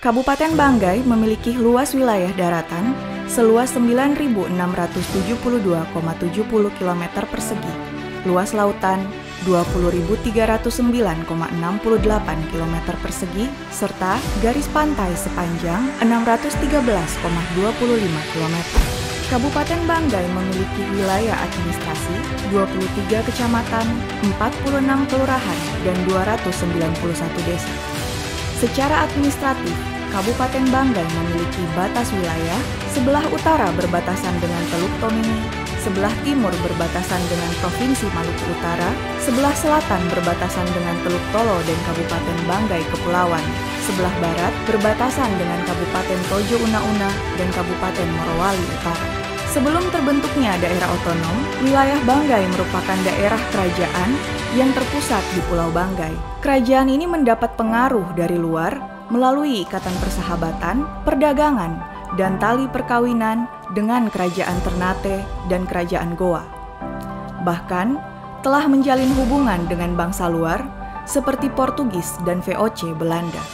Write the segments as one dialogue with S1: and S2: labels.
S1: Kabupaten Banggai memiliki luas wilayah daratan seluas 9.672,70 km persegi, luas lautan 20.309,68 km persegi, serta garis pantai sepanjang 613,25 km. Kabupaten Banggai memiliki wilayah administrasi 23 kecamatan, 46 kelurahan, dan 291 desa. Secara administratif, Kabupaten Banggai memiliki batas wilayah, sebelah utara berbatasan dengan Teluk Tomini, sebelah timur berbatasan dengan Provinsi Maluku Utara, sebelah selatan berbatasan dengan Teluk Tolo dan Kabupaten Banggai Kepulauan, sebelah barat berbatasan dengan Kabupaten Tojo Una-Una dan Kabupaten Morowali Utara. Sebelum terbentuknya daerah otonom, wilayah Banggai merupakan daerah kerajaan yang terpusat di Pulau Banggai. Kerajaan ini mendapat pengaruh dari luar melalui ikatan persahabatan, perdagangan, dan tali perkawinan dengan Kerajaan Ternate dan Kerajaan Goa. Bahkan, telah menjalin hubungan dengan bangsa luar seperti Portugis dan VOC Belanda.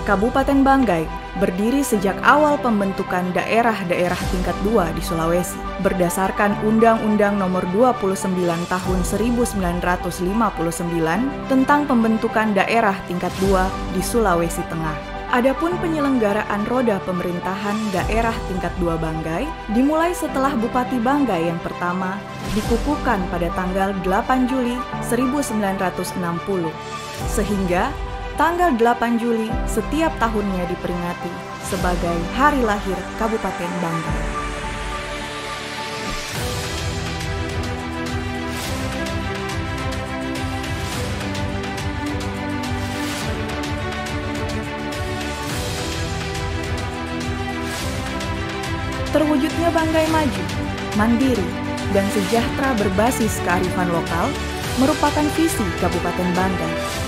S1: Kabupaten Banggai berdiri sejak awal pembentukan daerah-daerah tingkat 2 di Sulawesi berdasarkan Undang-Undang Nomor 29 Tahun 1959 tentang pembentukan daerah tingkat 2 di Sulawesi Tengah. Adapun penyelenggaraan roda pemerintahan daerah tingkat 2 Banggai dimulai setelah Bupati Banggai yang pertama dikukuhkan pada tanggal 8 Juli 1960, sehingga tanggal 8 Juli setiap tahunnya diperingati sebagai Hari Lahir Kabupaten Banggai. Terwujudnya Banggai maju, mandiri, dan sejahtera berbasis kearifan lokal merupakan visi Kabupaten Banggai.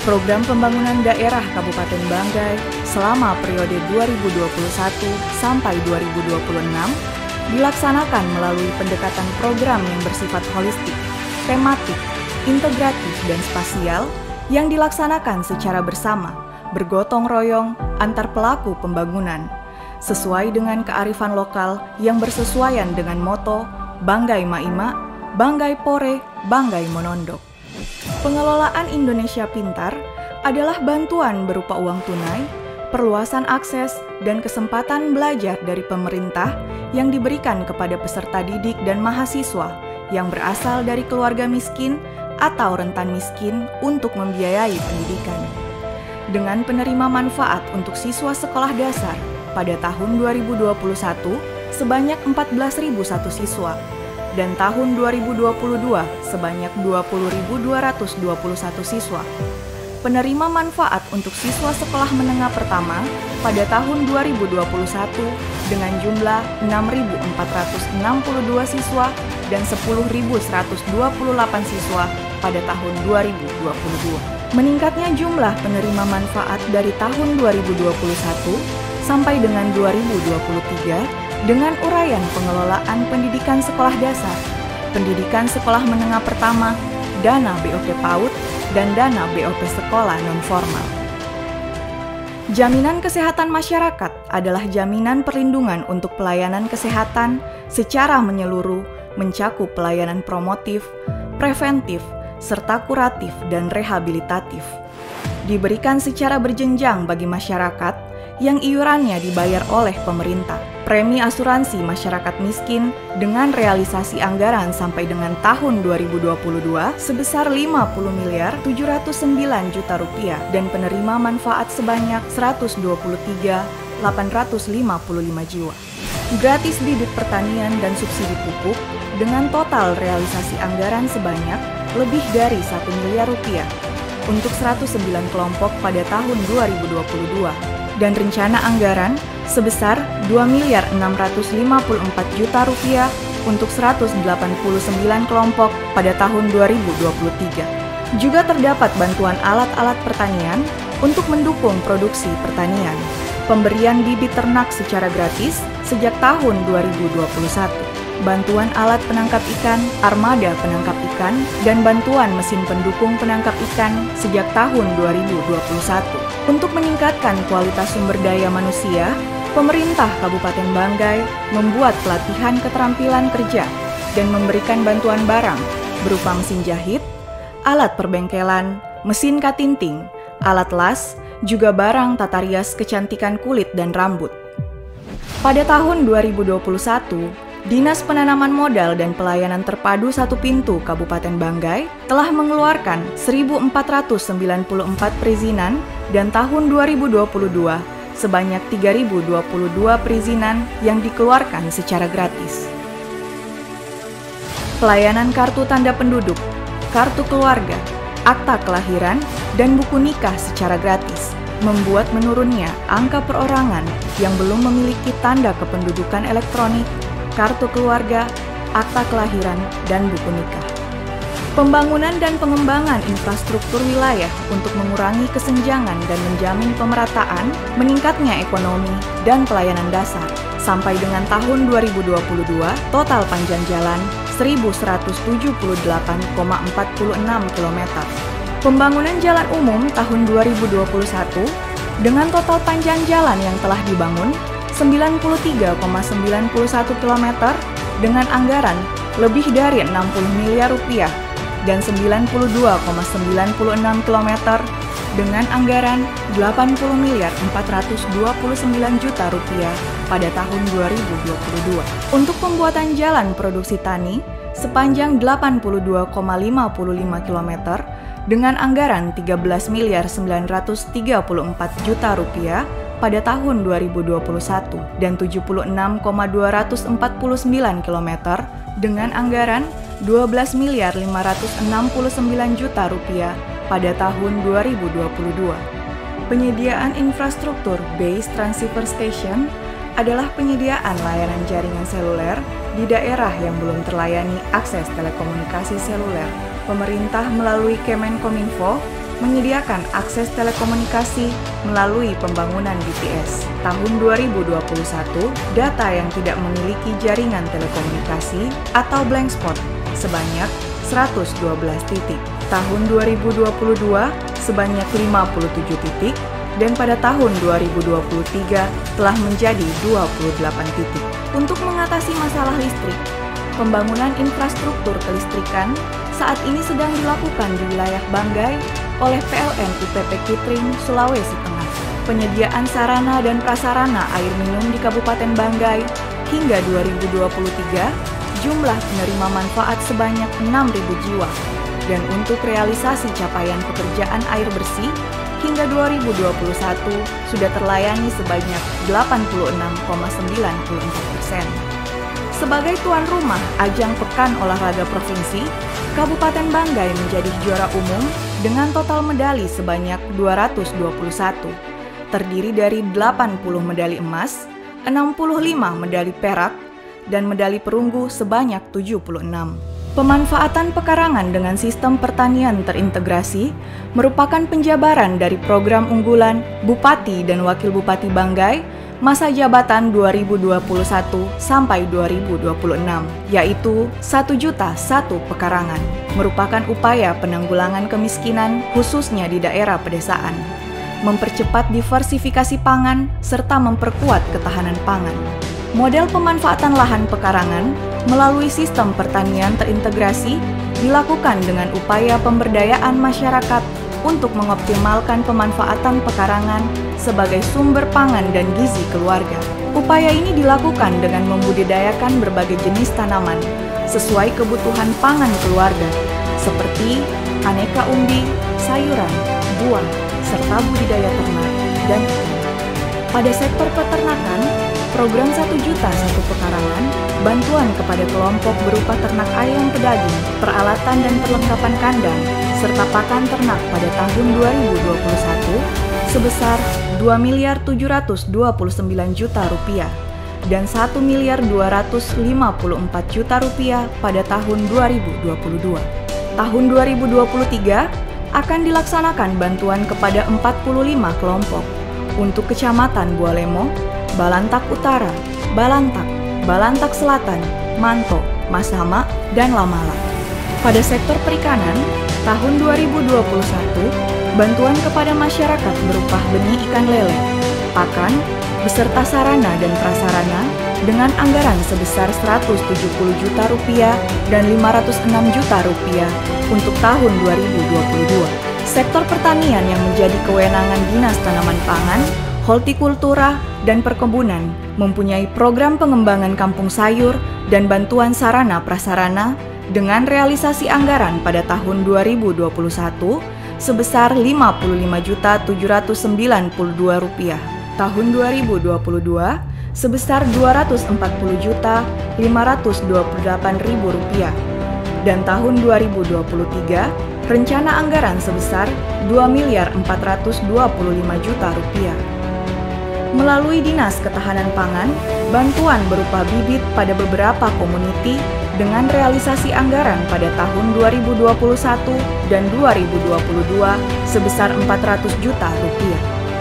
S1: Program pembangunan daerah Kabupaten Banggai selama periode 2021 sampai 2026 dilaksanakan melalui pendekatan program yang bersifat holistik, tematik, integratif, dan spasial yang dilaksanakan secara bersama, bergotong royong antar pelaku pembangunan, sesuai dengan kearifan lokal yang bersesuaian dengan moto Banggai Maima, Banggai Pore, Banggai Monondok. Pengelolaan Indonesia Pintar adalah bantuan berupa uang tunai, perluasan akses, dan kesempatan belajar dari pemerintah yang diberikan kepada peserta didik dan mahasiswa yang berasal dari keluarga miskin atau rentan miskin untuk membiayai pendidikan. Dengan penerima manfaat untuk siswa sekolah dasar pada tahun 2021 sebanyak 14.001 siswa, dan tahun 2022 sebanyak 20.221 siswa. Penerima manfaat untuk siswa sekolah menengah pertama pada tahun 2021 dengan jumlah 6.462 siswa dan 10.128 siswa pada tahun 2022. Meningkatnya jumlah penerima manfaat dari tahun 2021 sampai dengan 2023 dengan uraian pengelolaan pendidikan sekolah dasar, pendidikan sekolah menengah pertama, dana BOP PAUD, dan dana BOP sekolah non-formal. Jaminan kesehatan masyarakat adalah jaminan perlindungan untuk pelayanan kesehatan secara menyeluruh, mencakup pelayanan promotif, preventif, serta kuratif dan rehabilitatif. Diberikan secara berjenjang bagi masyarakat yang iurannya dibayar oleh pemerintah. Premi asuransi masyarakat miskin dengan realisasi anggaran sampai dengan tahun 2022 sebesar 50.709 juta rupiah dan penerima manfaat sebanyak 123.855 jiwa. Gratis bibit pertanian dan subsidi pupuk dengan total realisasi anggaran sebanyak lebih dari 1 miliar rupiah untuk 109 kelompok pada tahun 2022 dan rencana anggaran sebesar 2.654 juta rupiah untuk 189 kelompok pada tahun 2023. Juga terdapat bantuan alat-alat pertanian untuk mendukung produksi pertanian, pemberian bibit ternak secara gratis sejak tahun 2021, bantuan alat penangkap ikan, armada penangkap ikan, dan bantuan mesin pendukung penangkap ikan sejak tahun 2021. Untuk meningkatkan kualitas sumber daya manusia, pemerintah Kabupaten Banggai membuat pelatihan keterampilan kerja dan memberikan bantuan barang berupa mesin jahit, alat perbengkelan, mesin katinting, alat las, juga barang tata rias kecantikan kulit dan rambut. Pada tahun 2021, Dinas Penanaman Modal dan Pelayanan Terpadu Satu Pintu Kabupaten Banggai telah mengeluarkan 1.494 perizinan dan tahun 2022 sebanyak 3.022 perizinan yang dikeluarkan secara gratis. Pelayanan kartu tanda penduduk, kartu keluarga, akta kelahiran, dan buku nikah secara gratis membuat menurunnya angka perorangan yang belum memiliki tanda kependudukan elektronik, kartu keluarga, akta kelahiran, dan buku nikah. Pembangunan dan pengembangan infrastruktur wilayah untuk mengurangi kesenjangan dan menjamin pemerataan, meningkatnya ekonomi, dan pelayanan dasar. Sampai dengan tahun 2022, total panjang jalan 1.178,46 km. Pembangunan jalan umum tahun 2021 dengan total panjang jalan yang telah dibangun 93,91 km dengan anggaran lebih dari 60 miliar rupiah dan 92,96 km dengan anggaran 80 miliar 429 juta rupiah pada tahun 2022. Untuk pembuatan jalan produksi tani sepanjang 82,55 km dengan anggaran 13 miliar 934 juta rupiah pada tahun 2021 dan 76,249 km dengan anggaran 12 miliar 569 juta rupiah pada tahun 2022. Penyediaan infrastruktur Base Transceiver Station adalah penyediaan layanan jaringan seluler di daerah yang belum terlayani akses telekomunikasi seluler. Pemerintah melalui Kemenkominfo menyediakan akses telekomunikasi melalui pembangunan BTS. Tahun 2021, data yang tidak memiliki jaringan telekomunikasi atau blank spot sebanyak 112 titik. Tahun 2022 sebanyak 57 titik dan pada tahun 2023 telah menjadi 28 titik. Untuk mengatasi masalah listrik, pembangunan infrastruktur kelistrikan saat ini sedang dilakukan di wilayah Banggai oleh PLN UPP Kitring, Sulawesi Tengah. Penyediaan sarana dan prasarana air minum di Kabupaten Banggai hingga 2023 jumlah penerima manfaat sebanyak 6.000 jiwa. Dan untuk realisasi capaian pekerjaan air bersih hingga 2021 sudah terlayani sebanyak 86,94%. Sebagai tuan rumah ajang Pekan Olahraga Provinsi, Kabupaten Banggai menjadi juara umum dengan total medali sebanyak 221, terdiri dari 80 medali emas, 65 medali perak, dan medali perunggu sebanyak 76. Pemanfaatan pekarangan dengan sistem pertanian terintegrasi merupakan penjabaran dari program unggulan Bupati dan Wakil Bupati Banggai masa jabatan 2021 sampai 2026, yaitu 1 juta 1 pekarangan, merupakan upaya penanggulangan kemiskinan khususnya di daerah pedesaan, mempercepat diversifikasi pangan, serta memperkuat ketahanan pangan. Model pemanfaatan lahan pekarangan melalui sistem pertanian terintegrasi dilakukan dengan upaya pemberdayaan masyarakat untuk mengoptimalkan pemanfaatan pekarangan sebagai sumber pangan dan gizi keluarga. Upaya ini dilakukan dengan membudidayakan berbagai jenis tanaman sesuai kebutuhan pangan keluarga, seperti aneka umbi, sayuran, buah, serta budidaya ternak dan ikan. Pada sektor peternakan, program 1 juta 1 pekarangan, bantuan kepada kelompok berupa ternak ayam pedaging, peralatan dan perlengkapan kandang, serta pakan ternak pada tahun 2021 sebesar 2.729 juta rupiah dan 1.254 juta rupiah pada tahun 2022. Tahun 2023 akan dilaksanakan bantuan kepada 45 kelompok untuk Kecamatan Bualemo, Balantak Utara, Balantak, Balantak Selatan, Manto, Masama, dan Lamala. Pada sektor perikanan, tahun 2021, bantuan kepada masyarakat berupa benih ikan lele, pakan, beserta sarana dan prasarana dengan anggaran sebesar Rp170 juta dan Rp506 juta untuk tahun 2022. Sektor pertanian yang menjadi kewenangan Dinas Tanaman Pangan, Hortikultura, dan Perkebunan mempunyai program pengembangan kampung sayur dan bantuan sarana prasarana dengan realisasi anggaran pada tahun 2021 sebesar Rp55.792, tahun 2022 sebesar Rp240.528.000, dan tahun 2023 rencana anggaran sebesar Rp2.425.000.000. Melalui Dinas Ketahanan Pangan, bantuan berupa bibit pada beberapa komuniti dengan realisasi anggaran pada tahun 2021 dan 2022 sebesar Rp400 juta.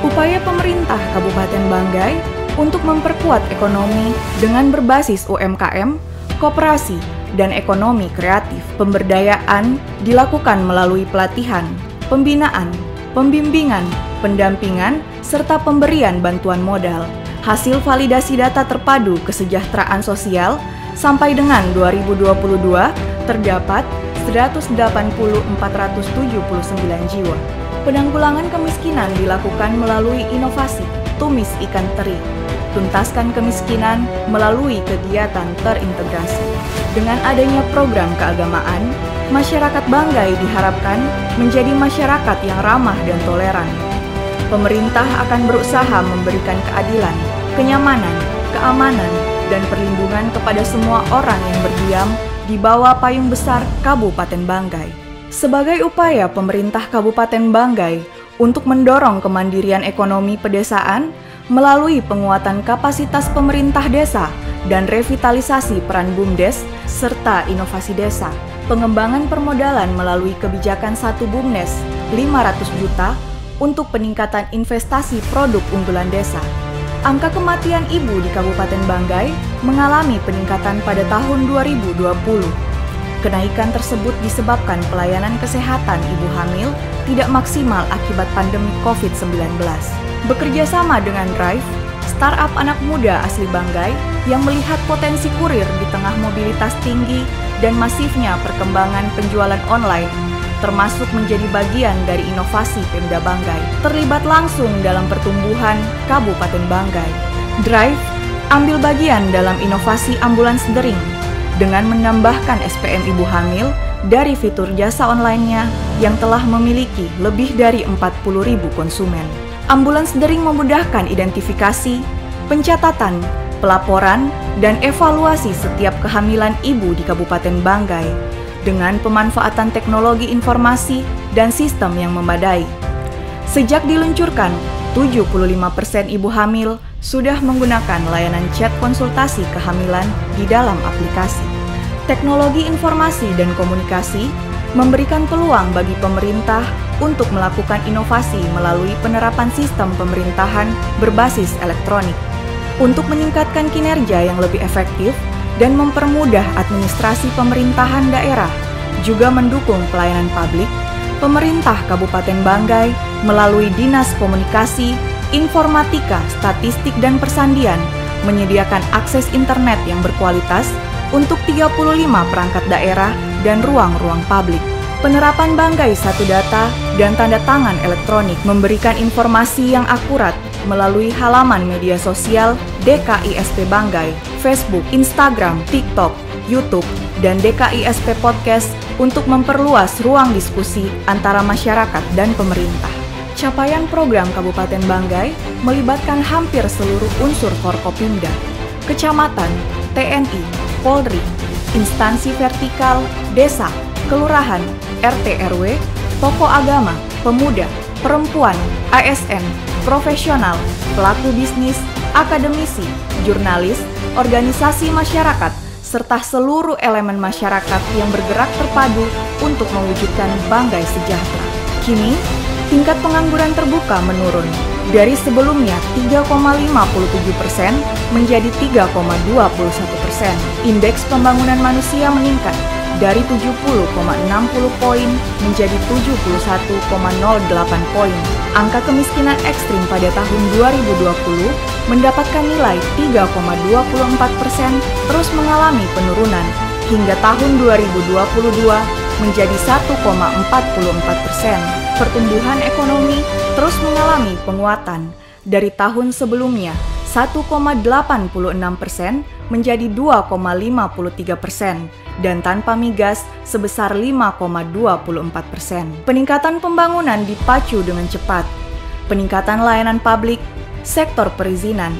S1: Upaya pemerintah Kabupaten Banggai untuk memperkuat ekonomi dengan berbasis UMKM, koperasi, dan ekonomi kreatif pemberdayaan dilakukan melalui pelatihan, pembinaan, pembimbingan, pendampingan, serta pemberian bantuan modal. Hasil validasi data terpadu kesejahteraan sosial sampai dengan 2022 terdapat 180.479 jiwa. Penanggulangan kemiskinan dilakukan melalui inovasi tumis ikan teri. Tuntaskan kemiskinan melalui kegiatan terintegrasi. Dengan adanya program keagamaan, masyarakat Banggai diharapkan menjadi masyarakat yang ramah dan toleran. Pemerintah akan berusaha memberikan keadilan, kenyamanan, keamanan, dan perlindungan kepada semua orang yang berdiam di bawah payung besar Kabupaten Banggai. Sebagai upaya pemerintah Kabupaten Banggai untuk mendorong kemandirian ekonomi pedesaan melalui penguatan kapasitas pemerintah desa dan revitalisasi peran BUMDes serta inovasi desa, pengembangan permodalan melalui kebijakan 1 BUMDes 500 juta untuk peningkatan investasi produk unggulan desa. Angka kematian ibu di Kabupaten Banggai mengalami peningkatan pada tahun 2020. Kenaikan tersebut disebabkan pelayanan kesehatan ibu hamil tidak maksimal akibat pandemi COVID-19. Bekerja sama dengan Drive, startup anak muda asli Banggai yang melihat potensi kurir di tengah mobilitas tinggi dan masifnya perkembangan penjualan online, termasuk menjadi bagian dari inovasi Pemda Banggai, terlibat langsung dalam pertumbuhan Kabupaten Banggai. Drive ambil bagian dalam inovasi ambulans dering dengan menambahkan SPM ibu hamil dari fitur jasa online-nya yang telah memiliki lebih dari 40.000 konsumen. Ambulans dering memudahkan identifikasi, pencatatan, pelaporan, dan evaluasi setiap kehamilan ibu di Kabupaten Banggai dengan pemanfaatan teknologi informasi dan sistem yang memadai. Sejak diluncurkan, 75% ibu hamil sudah menggunakan layanan chat konsultasi kehamilan di dalam aplikasi. Teknologi informasi dan komunikasi memberikan peluang bagi pemerintah untuk melakukan inovasi melalui penerapan sistem pemerintahan berbasis elektronik untuk meningkatkan kinerja yang lebih efektif dan mempermudah administrasi pemerintahan daerah, juga mendukung pelayanan publik. Pemerintah Kabupaten Banggai melalui Dinas Komunikasi, Informatika, Statistik, dan Persandian menyediakan akses internet yang berkualitas untuk 35 perangkat daerah dan ruang-ruang publik. Penerapan Banggai Satu Data dan tanda tangan elektronik memberikan informasi yang akurat melalui halaman media sosial DKISP Banggai, Facebook, Instagram, TikTok, YouTube, dan DKISP Podcast untuk memperluas ruang diskusi antara masyarakat dan pemerintah. Capaian program Kabupaten Banggai melibatkan hampir seluruh unsur Forkopimda, kecamatan, TNI, Polri, instansi vertikal, desa, kelurahan, RT RW, tokoh agama, pemuda, perempuan, ASN, profesional, pelaku bisnis, akademisi, jurnalis, organisasi masyarakat, serta seluruh elemen masyarakat yang bergerak terpadu untuk mewujudkan Banggai sejahtera. Kini, Tingkat pengangguran terbuka menurun dari sebelumnya 3,57% menjadi 3,21%. Indeks pembangunan manusia meningkat dari 70,60 poin menjadi 71,08 poin. Angka kemiskinan ekstrim pada tahun 2020 mendapatkan nilai 3,24%, terus mengalami penurunan hingga tahun 2022 menjadi 1,44%. Pertumbuhan ekonomi terus mengalami penguatan dari tahun sebelumnya 1,86% menjadi 2,53% dan tanpa migas sebesar 5,24%. Peningkatan pembangunan dipacu dengan cepat. Peningkatan layanan publik, sektor perizinan,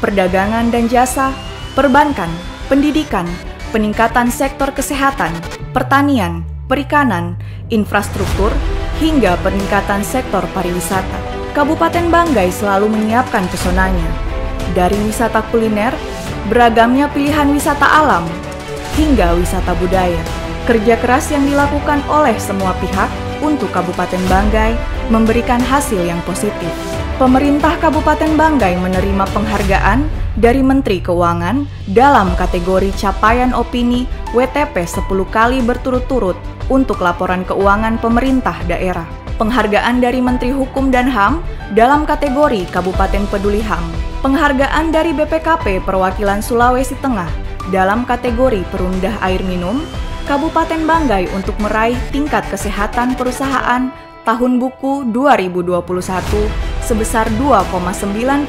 S1: perdagangan dan jasa, perbankan, pendidikan, peningkatan sektor kesehatan, pertanian, perikanan, infrastruktur, hingga peningkatan sektor pariwisata. Kabupaten Banggai selalu menyiapkan pesonanya. Dari wisata kuliner, beragamnya pilihan wisata alam, hingga wisata budaya. Kerja keras yang dilakukan oleh semua pihak untuk Kabupaten Banggai memberikan hasil yang positif. Pemerintah Kabupaten Banggai menerima penghargaan dari Menteri Keuangan dalam kategori capaian opini WTP 10 kali berturut-turut untuk laporan keuangan pemerintah daerah. Penghargaan dari Menteri Hukum dan HAM dalam kategori Kabupaten Peduli HAM. Penghargaan dari BPKP Perwakilan Sulawesi Tengah dalam kategori perundah air minum Kabupaten Banggai untuk meraih tingkat kesehatan perusahaan tahun buku 2021 sebesar 2,97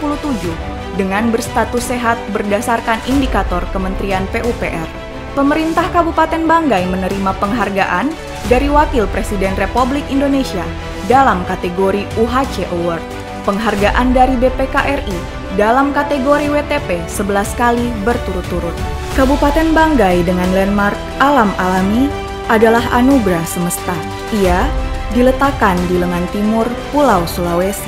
S1: dengan berstatus sehat berdasarkan indikator Kementerian PUPR. Pemerintah Kabupaten Banggai menerima penghargaan dari Wakil Presiden Republik Indonesia dalam kategori UHC Award. Penghargaan dari BPK RI dalam kategori WTP 11 kali berturut-turut. Kabupaten Banggai dengan landmark alam alami adalah anugerah semesta. Ia diletakkan di lengan timur Pulau Sulawesi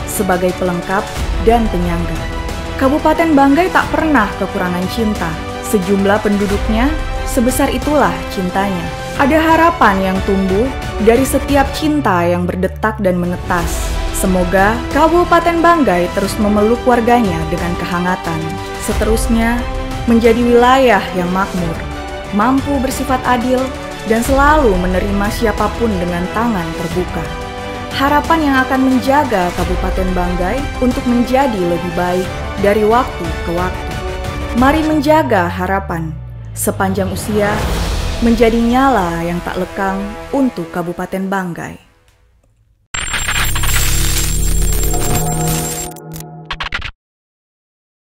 S1: sebagai pelengkap dan penyangga. Kabupaten Banggai tak pernah kekurangan cinta. Sejumlah penduduknya sebesar itulah cintanya. Ada harapan yang tumbuh dari setiap cinta yang berdetak dan menetas. Semoga Kabupaten Banggai terus memeluk warganya dengan kehangatan. Seterusnya menjadi wilayah yang makmur, mampu bersifat adil, dan selalu menerima siapapun dengan tangan terbuka. Harapan yang akan menjaga Kabupaten Banggai untuk menjadi lebih baik dari waktu ke waktu. Mari menjaga harapan sepanjang usia menjadi nyala yang tak lekang untuk Kabupaten Banggai.